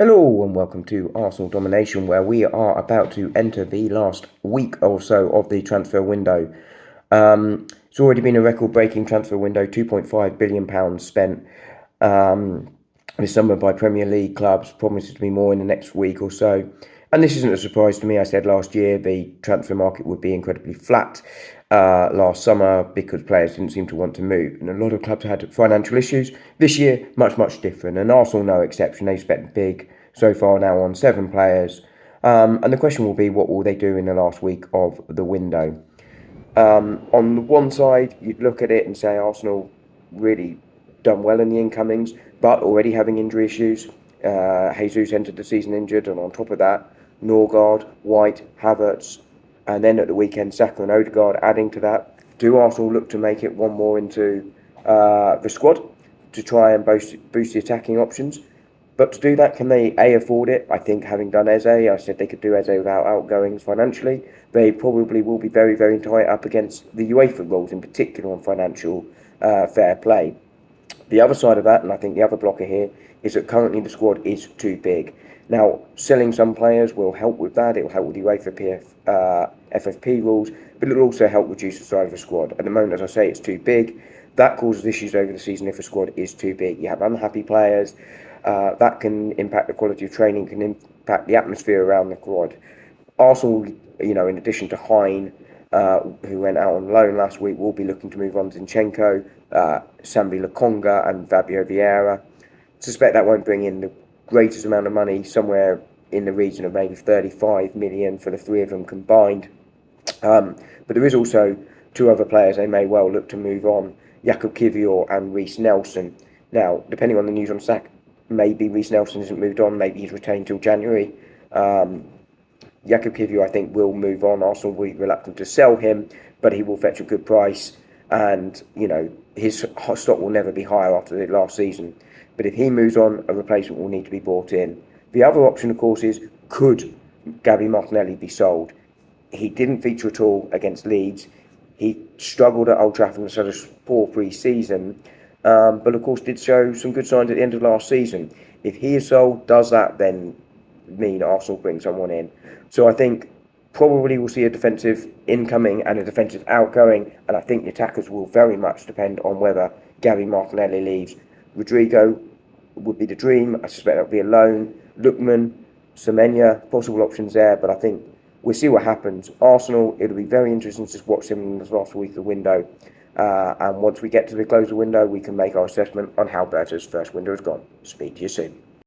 Hello and welcome to Arsenal Domination, where we are about to enter the last week or so of the transfer window. It's already been a record-breaking transfer window, £2.5 billion spent this summer by Premier League clubs, promises to be more in the next week or so. And this isn't a surprise to me. I said last year the transfer market would be incredibly flat last summer because players didn't seem to want to move. And a lot of clubs had financial issues. This year, much different. And Arsenal, no exception. They've spent big so far now on 7 players. And the question will be, what will they do in the last week of the window? On the one side, you'd look at it and say Arsenal really done well in the incomings, but already having injury issues. Jesus entered the season injured, and on top of that, Norgard, White, Havertz, and then at the weekend, Saka and Odegaard adding to that. Do Arsenal look to make it one more into the squad to try and boost the attacking options? But to do that, can they afford it? I think having done Eze, I said they could do Eze without outgoings financially. They probably will be very tight up against the UEFA rules, in particular on financial fair play. The other side of that, and I think the other blocker here, is that currently the squad is too big. Now, selling some players will help with that. It will help with the UEFA FFP rules, but it will also help reduce the size of the squad. At the moment, as I say, it's too big. That causes issues over the season if a squad is too big. You have unhappy players. That can impact the quality of training, can impact the atmosphere around the squad. Arsenal, in addition to Hein, who went out on loan last week, will be looking to move on Zinchenko, Sambi Lokonga and Fabio Vieira. Suspect that won't bring in the greatest amount of money, somewhere in the region of maybe 35 million for the three of them combined. But there is also 2 other players they may well look to move on, Jakub Kiwior and Reiss Nelson. Now, depending on the news on Saka, maybe Reiss Nelson isn't moved on, maybe he's retained till January. Jakub Kiwior, I think, will move on. Arsenal will be reluctant to sell him, but he will fetch a good price. And, his stock will never be higher after the last season. But if he moves on, a replacement will need to be brought in. The other option, of course, is could Gabby Martinelli be sold? He didn't feature at all against Leeds. He struggled at Old Trafford and had a poor pre-season, but of course did show some good signs at the end of last season. If he is sold, does that then mean Arsenal bring someone in? So I think probably we'll see a defensive incoming and a defensive outgoing, and I think the attackers will very much depend on whether Gabby Martinelli leaves. Rodrigo would be the dream. I suspect that will be a loan. Lookman, Semenya, possible options there, but I think we'll see what happens. Arsenal, it'll be very interesting to watch them in the last week of the window. And once we get to the close of the window, we can make our assessment on how Berta's first window has gone. Speak to you soon.